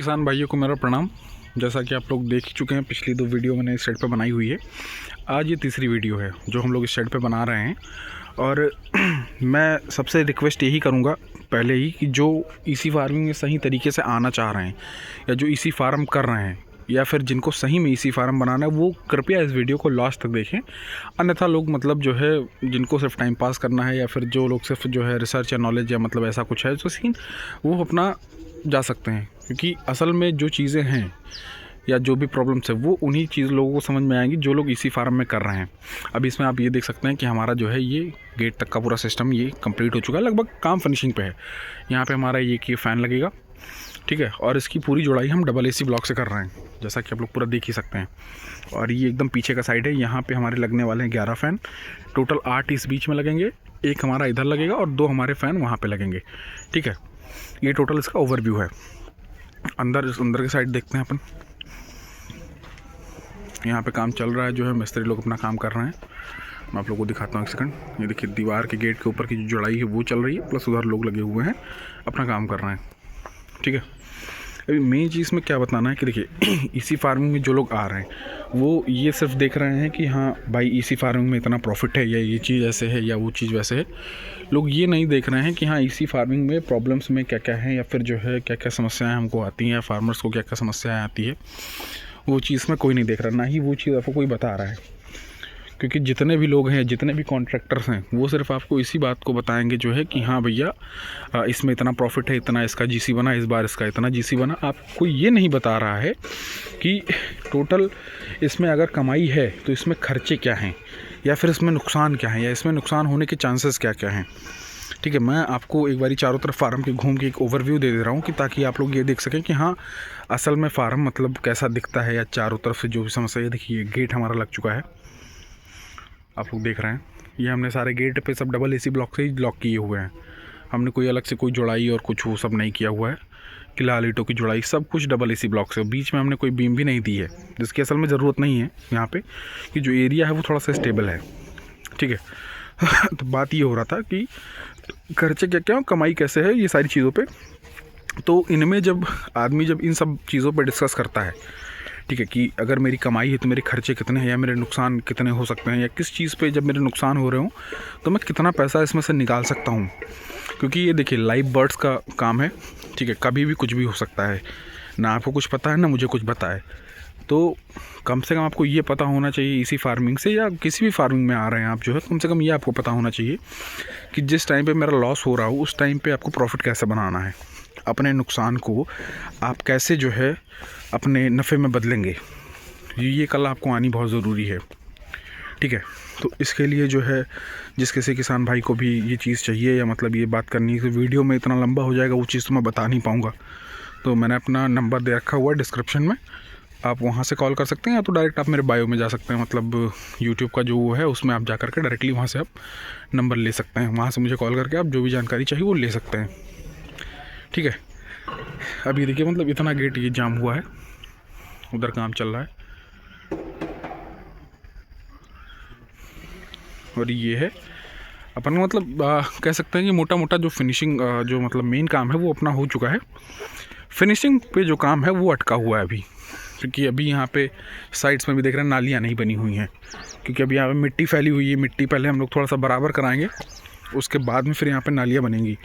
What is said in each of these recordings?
किसान भाइयों को मेरा प्रणाम। जैसा कि आप लोग देख ही चुके हैं, पिछली 2 वीडियो मैंने इस साइड पे बनाई हुई है। आज ये तीसरी वीडियो है जो हम लोग इस साइड पे बना रहे हैं। और मैं सबसे रिक्वेस्ट यही करूँगा पहले ही कि जो ईसी फार्मिंग में सही तरीके से आना चाह रहे हैं या जो ईसी फार्म कर रहे हैं या फिर जिनको सही में ईसी फार्म बनाना है, वो कृपया इस वीडियो को लास्ट तक देखें। अन्यथा लोग मतलब जो है जिनको सिर्फ टाइम पास करना है या फिर जो लोग सिर्फ जो है रिसर्च या नॉलेज या मतलब ऐसा कुछ है जो सीन, वो अपना जा सकते हैं। क्योंकि असल में जो चीज़ें हैं या जो भी प्रॉब्लम्स है वो उन्हीं चीज़ लोगों को समझ में आएंगी जो लोग इसी फार्म में कर रहे हैं। अब इसमें आप ये देख सकते हैं कि हमारा जो है ये गेट तक का पूरा सिस्टम ये कंप्लीट हो चुका है, लगभग काम फिनिशिंग पे है। यहाँ पे हमारा ये कि फ़ैन लगेगा, ठीक है। और इसकी पूरी जुड़ाई हम डबल एसी ब्लॉक से कर रहे हैं, जैसा कि आप लोग पूरा देख ही सकते हैं। और ये एकदम पीछे का साइड है, यहाँ पे हमारे लगने वाले हैं 11 फ़ैन। टोटल 8 इस बीच में लगेंगे, एक हमारा इधर लगेगा और 2 हमारे फ़ैन वहाँ पे लगेंगे, ठीक है। ये टोटल इसका ओवरव्यू है। अंदर की साइड देखते हैं अपन। यहाँ पे काम चल रहा है, जो है मिस्त्री लोग अपना काम कर रहे हैं। मैं आप लोगों को दिखाता हूँ एक सेकंड। ये देखिए, दीवार के गेट के ऊपर की जो जुड़ाई है वो चल रही है, प्लस उधर लोग लगे हुए हैं अपना काम कर रहे हैं, ठीक है। अभी मेन चीज़ में क्या बताना है कि देखिए इसी फार्मिंग में जो लोग आ रहे हैं वो ये सिर्फ देख रहे हैं कि हाँ भाई इसी फार्मिंग में इतना प्रॉफिट है या ये चीज़ ऐसे है या वो चीज़ वैसे है। लोग ये नहीं देख रहे हैं कि हाँ इसी फार्मिंग में प्रॉब्लम्स में क्या क्या है या फिर जो है क्या क्या समस्याएं हमको आती हैं या फार्मर्स को क्या क्या समस्याएं आती है, वो चीज़ में कोई नहीं देख रहा, ना ही वो चीज़ आपको कोई बता रहा है। क्योंकि जितने भी लोग हैं, जितने भी कॉन्ट्रैक्टर्स हैं, वो सिर्फ आपको इसी बात को बताएंगे जो है कि हाँ भैया इसमें इतना प्रॉफिट है, इतना इसका जीसी बना, इस बार इसका इतना जीसी बना। आपको ये नहीं बता रहा है कि टोटल इसमें अगर कमाई है तो इसमें खर्चे क्या हैं या फिर इसमें नुकसान क्या है या इसमें नुकसान होने के चांसेस क्या क्या हैं, ठीक है। मैं आपको एक बारी चारों तरफ फार्म के घूम के एक ओवरव्यू दे रहा हूँ कि ताकि आप लोग ये देख सकें कि हाँ असल में फार्म मतलब कैसा दिखता है या चारों तरफ से जो भी समस्या है। देखिए गेट हमारा लग चुका है, आप लोग देख रहे हैं। ये हमने सारे गेट पे सब डबल एसी ब्लॉक से ही ब्लॉक किए हुए हैं। हमने कोई अलग से कोई जुड़ाई और कुछ वो सब नहीं किया हुआ है। किलाल ईंटों की जुड़ाई सब कुछ डबल एसी ब्लॉक से, बीच में हमने कोई बीम भी नहीं दी है, जिसकी असल में ज़रूरत नहीं है यहाँ पे कि जो एरिया है वो थोड़ा सा स्टेबल है, ठीक है। तो बात ये हो रहा था कि खर्चे क्या क्या कमाई कैसे है ये सारी चीज़ों पे। तो इनमें जब आदमी जब इन सब चीज़ों पर डिस्कस करता है, ठीक है, कि अगर मेरी कमाई है तो मेरे खर्चे कितने हैं या मेरे नुकसान कितने हो सकते हैं या किस चीज़ पे जब मेरे नुकसान हो रहे हों तो मैं कितना पैसा इसमें से निकाल सकता हूँ। क्योंकि ये देखिए लाइव बर्ड्स का काम है, ठीक है, कभी भी कुछ भी हो सकता है, ना आपको कुछ पता है ना मुझे कुछ पता है। तो कम से कम आपको ये पता होना चाहिए इसी फार्मिंग से या किसी भी फार्मिंग में आ रहे हैं आप जो है, कम से कम ये आपको पता होना चाहिए कि जिस टाइम पे मेरा लॉस हो रहा हो उस टाइम पे आपको प्रॉफिट कैसे बनाना है, अपने नुकसान को आप कैसे जो है अपने नफ़े में बदलेंगे। ये कला आपको आनी बहुत ज़रूरी है, ठीक है। तो इसके लिए जो है जिस किसी किसान भाई को भी ये चीज़ चाहिए या मतलब ये बात करनी है, तो वीडियो में इतना लंबा हो जाएगा, वो चीज़ तो मैं बता नहीं पाऊँगा। तो मैंने अपना नंबर दे रखा हुआ है डिस्क्रिप्शन में, आप वहाँ से कॉल कर सकते हैं या तो डायरेक्ट आप मेरे बायो में जा सकते हैं, मतलब यूट्यूब का जो वो है उसमें आप जा करके डायरेक्टली वहाँ से आप नंबर ले सकते हैं। वहाँ से मुझे कॉल करके आप जो भी जानकारी चाहिए वो ले सकते हैं, ठीक है। अभी देखिए मतलब इतना गेट ये जाम हुआ है, उधर काम चल रहा है और ये है अपन मतलब कह सकते हैं कि मोटा मोटा जो फिनिशिंग जो मतलब मेन काम है वो अपना हो चुका है। फिनिशिंग पे जो काम है वो अटका हुआ है अभी, क्योंकि अभी यहाँ पे साइड्स में भी देख रहे हैं नालियाँ नहीं बनी हुई हैं, क्योंकि अभी यहाँ पे मिट्टी फैली हुई है। मिट्टी पहले हम लोग थोड़ा सा बराबर कराएंगे, उसके बाद में फिर यहाँ पे नालियाँ बनेंगी,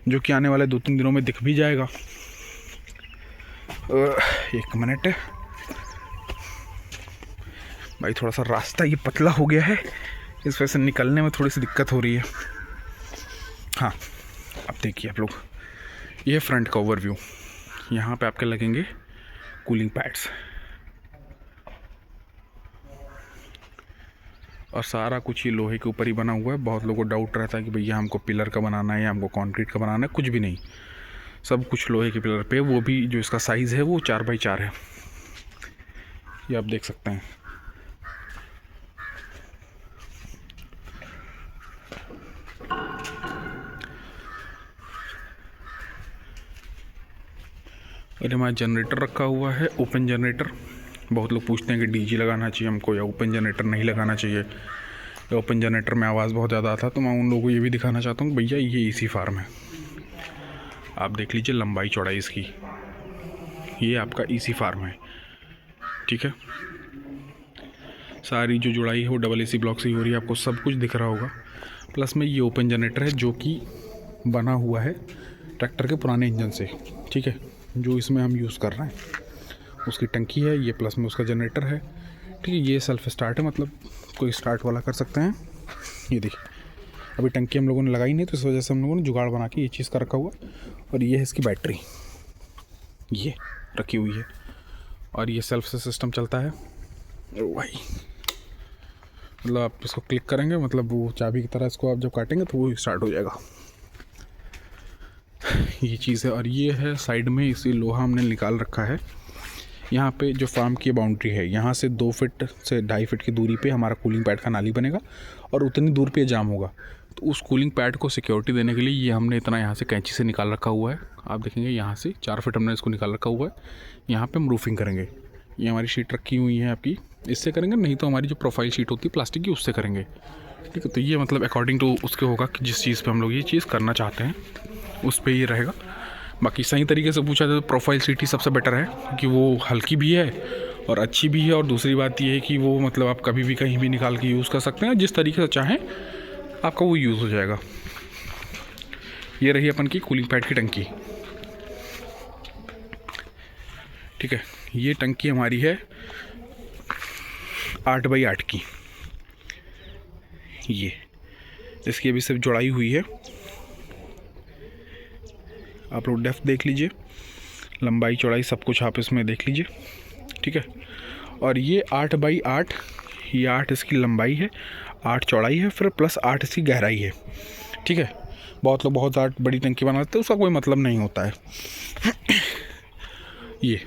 जो कि आने वाले 2-3 दिनों में दिख भी जाएगा। एक मिनट भाई, थोड़ा सा रास्ता ये पतला हो गया है, इस वजह से निकलने में थोड़ी सी दिक्कत हो रही है। हाँ, अब देखिए आप लोग, ये फ्रंट का ओवरव्यू। यहाँ पे आपके लगेंगे कूलिंग पैड्स और सारा कुछ ये लोहे के ऊपर ही बना हुआ है। बहुत लोगों को डाउट रहता है कि भैया हमको पिलर का बनाना है या हमको कंक्रीट का बनाना है, कुछ भी नहीं, सब कुछ लोहे के पिलर पे। वो भी जो इसका साइज़ है वो 4x4 है, ये आप देख सकते हैं। और हमारा जनरेटर रखा हुआ है, ओपन जनरेटर। बहुत लोग पूछते हैं कि डीजी लगाना चाहिए हमको या ओपन जनरेटर नहीं लगाना चाहिए, या ओपन जनरेटर में आवाज़ बहुत ज़्यादा आता है। तो मैं उन लोगों को ये भी दिखाना चाहता हूँ भैया ये इसी फार्म है, आप देख लीजिए लंबाई चौड़ाई इसकी, ये आपका ईसी फार्म है, ठीक है। सारी जो जुड़ाई है वो डबल एसी ब्लॉक से ही हो रही है, आपको सब कुछ दिख रहा होगा। प्लस में ये ओपन जनरेटर है जो कि बना हुआ है ट्रैक्टर के पुराने इंजन से, ठीक है, जो इसमें हम यूज़ कर रहे हैं। उसकी टंकी है ये, प्लस में उसका जनरेटर है, ठीक है। ये सेल्फ स्टार्ट है, मतलब कोई स्टार्ट वाला कर सकते हैं। ये देखिए अभी टंकी हम लोगों ने लगाई नहीं, तो इस वजह से हम लोगों ने जुगाड़ बना के ये चीज़ का रखा हुआ। और ये है इसकी बैटरी, ये रखी हुई है, और ये सेल्फ से सिस्टम चलता है। भाई मतलब आप इसको क्लिक करेंगे, मतलब वो चाबी की तरह इसको आप जब काटेंगे तो वो स्टार्ट हो जाएगा। ये चीज़ है। और ये है साइड में इसी लोहा हमने निकाल रखा है। यहाँ पे जो फार्म की बाउंड्री है, यहाँ से 2 फीट से 2.5 फीट की दूरी पे हमारा कूलिंग पैड का नाली बनेगा, और उतनी दूर पे जाम होगा। तो उस कूलिंग पैड को सिक्योरिटी देने के लिए ये हमने इतना यहाँ से कैंची से निकाल रखा हुआ है। आप देखेंगे यहाँ से 4 फीट हमने इसको निकाल रखा हुआ है। यहाँ पे हम रूफिंग करेंगे। ये हमारी शीट रखी हुई है आपकी, इससे करेंगे, नहीं तो हमारी जो प्रोफाइल शीट होती है प्लास्टिक की, उससे करेंगे, ठीक है। तो ये मतलब अकॉर्डिंग टू उसके होगा कि जिस चीज़ पे हम लोग ये चीज़ करना चाहते हैं उस पर ये रहेगा। बाकी सही तरीके से पूछा जाए तो प्रोफाइल शीट ही सबसे बेटर है, क्योंकि वो हल्की भी है और अच्छी भी है। और दूसरी बात ये है कि वो मतलब आप कभी भी कहीं भी निकाल के यूज़ कर सकते हैं, जिस तरीके से चाहें आपका वो यूज़ हो जाएगा। ये रही अपन की कूलिंग पैड की टंकी, ठीक है। ये टंकी हमारी है 8x8 की। ये इसकी अभी सिर्फ जुड़ाई हुई है। आप लोग डेप्थ देख लीजिए, लंबाई चौड़ाई सब कुछ आप इसमें देख लीजिए, ठीक है। और ये 8x8, ये 8 इसकी लंबाई है, 8 चौड़ाई है, फिर प्लस 8 इसकी गहराई है, ठीक है। बहुत लोग बहुत बड़ी टंकी बनाते हैं, उसका कोई मतलब नहीं होता है। ये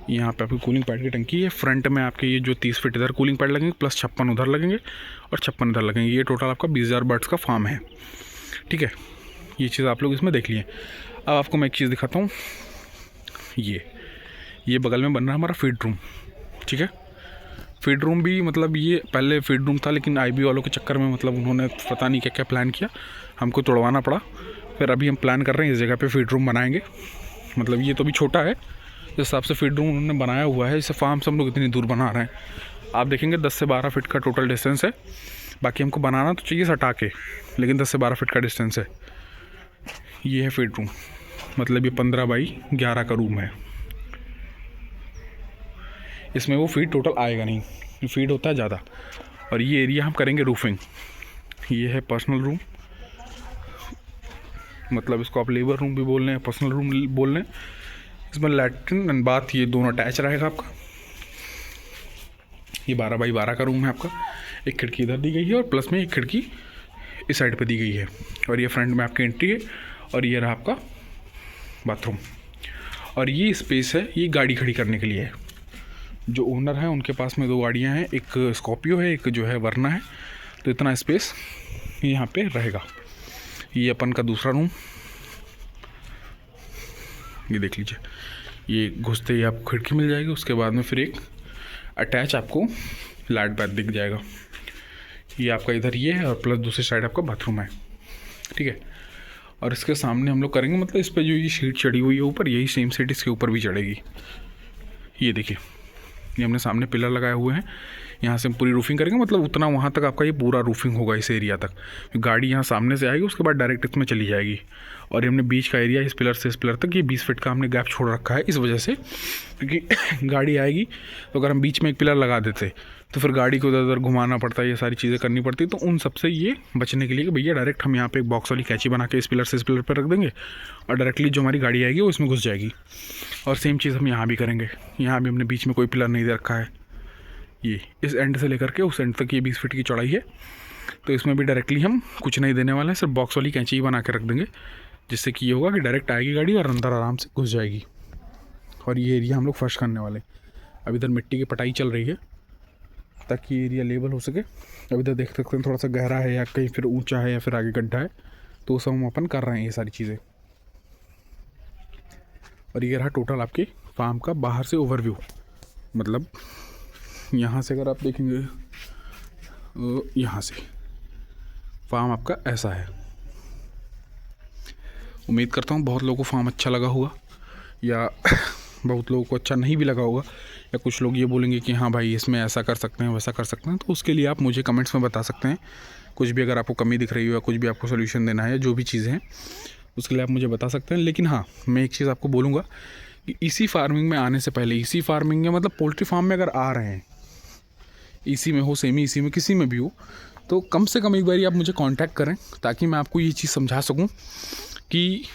यहाँ पे आपकी कूलिंग पैड की टंकी है। फ्रंट में आपके ये जो 30 फीट इधर कूलिंग पैड लगेंगे, प्लस 56 उधर लगेंगे और 56 इधर लगेंगे। ये टोटल आपका 20,000 बर्ड्स का फार्म है, ठीक है। ये चीज़ आप लोग इसमें देख लिए। अब आपको मैं एक चीज़ दिखाता हूँ। ये बगल में बन रहा है हमारा फीड रूम, ठीक है। फीड रूम भी मतलब ये पहले फीड रूम था, लेकिन IB वालों के चक्कर में मतलब उन्होंने पता नहीं क्या क्या प्लान किया, हमको तोड़वाना पड़ा। फिर अभी हम प्लान कर रहे हैं इस जगह पे फीड रूम बनाएंगे। मतलब ये तो भी छोटा है, जिस हिसाब से फीड रूम उन्होंने बनाया हुआ है, इससे फार्म से हम लोग इतनी दूर बना रहे हैं। आप देखेंगे 10 से 12 फीट का टोटल डिस्टेंस है। बाकी हमको बनाना तो चाहिए सटा के, लेकिन 10 से 12 फीट का डिस्टेंस है। ये है फीड रूम, मतलब ये 15x11 का रूम है। इसमें वो फीड टोटल आएगा नहीं, फीड होता है ज़्यादा। और ये एरिया हम करेंगे रूफिंग। ये है पर्सनल रूम, मतलब इसको आप लेबर रूम भी बोल रहे हैं, पर्सनल रूम बोल रहे हैं। इसमें लैट्रिन एंड बाथ ये दोनों अटैच रहेगा आपका। ये 12x12 का रूम है आपका। एक खिड़की इधर दी गई है और प्लस में एक खिड़की इस साइड पे दी गई है। और ये फ्रंट में आपकी एंट्री है, और ये रहा आपका बाथरूम। और ये स्पेस है, ये गाड़ी खड़ी करने के लिए है। जो ओनर है उनके पास में 2 गाड़ियाँ हैं, एक स्कॉर्पियो है, एक जो है वरना है। तो इतना स्पेस यहाँ पे रहेगा। ये अपन का दूसरा रूम, ये देख लीजिए। ये घुसते ही आपको खिड़की मिल जाएगी, उसके बाद में फिर एक अटैच आपको लैट बाथ दिख जाएगा। ये आपका इधर ये है, और प्लस दूसरी साइड आपका बाथरूम है, ठीक है। और इसके सामने हम लोग करेंगे, मतलब इस पर जो ये शीट चढ़ी हुई है ऊपर, यही सेम शीट इसके ऊपर भी चढ़ेगी। ये देखिए, ये हमने सामने पिलर लगाए हुए हैं। यहाँ से हम पूरी रूफिंग करेंगे, मतलब उतना वहाँ तक आपका ये पूरा रूफिंग होगा इस एरिया तक। गाड़ी यहाँ सामने से आएगी, उसके बाद डायरेक्ट इसमें चली जाएगी। और ये हमने बीच का एरिया इस पिलर से इस पिलर तक ये 20 फीट का हमने गैप छोड़ रखा है, इस वजह से क्योंकि गाड़ी आएगी तो अगर हम बीच में एक पिलर लगा देते तो फिर गाड़ी को उधर उधर घुमाना पड़ता है, ये सारी चीज़ें करनी पड़ती। तो उन सबसे ये बचने के लिए कि भैया डायरेक्ट हम यहाँ पे एक बॉक्स वाली कैची बना के इस पिलर से इस पिलर पर रख देंगे, और डायरेक्टली जो हमारी गाड़ी आएगी वो इसमें घुस जाएगी। और सेम चीज़ हम यहाँ भी करेंगे। यहाँ भी हमने बीच में कोई पिलर नहीं दे रखा है। ये इस एंड से लेकर के उस एंड तक ये 20 फीट की चौड़ाई है। तो इसमें भी डायरेक्टली हम कुछ नहीं देने वाले हैं, सिर्फ बॉक्स वाली कैंची ही बना के रख देंगे, जिससे कि ये होगा कि डायरेक्ट आएगी गाड़ी और अंदर आराम से घुस जाएगी। और ये एरिया हम लोग फर्श करने वाले। अब इधर मिट्टी की पटाई चल रही है ताकि एरिया लेवल हो सके। अब इधर देख सकते हैं थोड़ा सा गहरा है, या कहीं फिर ऊंचा है, या फिर आगे गड्ढा है, तो सब हम अपन कर रहे हैं ये सारी चीज़ें। और ये रहा टोटल आपके फार्म का बाहर से ओवरव्यू। मतलब यहाँ से अगर आप देखेंगे, यहाँ से फार्म आपका ऐसा है। उम्मीद करता हूँ बहुत लोगों को फार्म अच्छा लगा हुआ। या बहुत लोगों को अच्छा नहीं भी लगा होगा, या कुछ लोग ये बोलेंगे कि हाँ भाई इसमें ऐसा कर सकते हैं वैसा कर सकते हैं, तो उसके लिए आप मुझे कमेंट्स में बता सकते हैं। कुछ भी अगर आपको कमी दिख रही हो या कुछ भी आपको सोल्यूशन देना है, जो भी चीज़ें हैं उसके लिए आप मुझे बता सकते हैं। लेकिन हाँ, मैं एक चीज़ आपको बोलूँगा कि इसी फार्मिंग में आने से पहले, इसी फार्मिंग में मतलब पोल्ट्री फार्म में अगर आ रहे हैं, इसी में हो, सेमी इसी में, किसी में भी हो, तो कम से कम एक बार आप मुझे कांटेक्ट करें, ताकि मैं आपको ये चीज़ समझा सकूं कि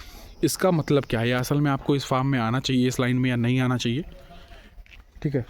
इसका मतलब क्या है, या असल में आपको इस फार्म में आना चाहिए, इस लाइन में, या नहीं आना चाहिए। ठीक है,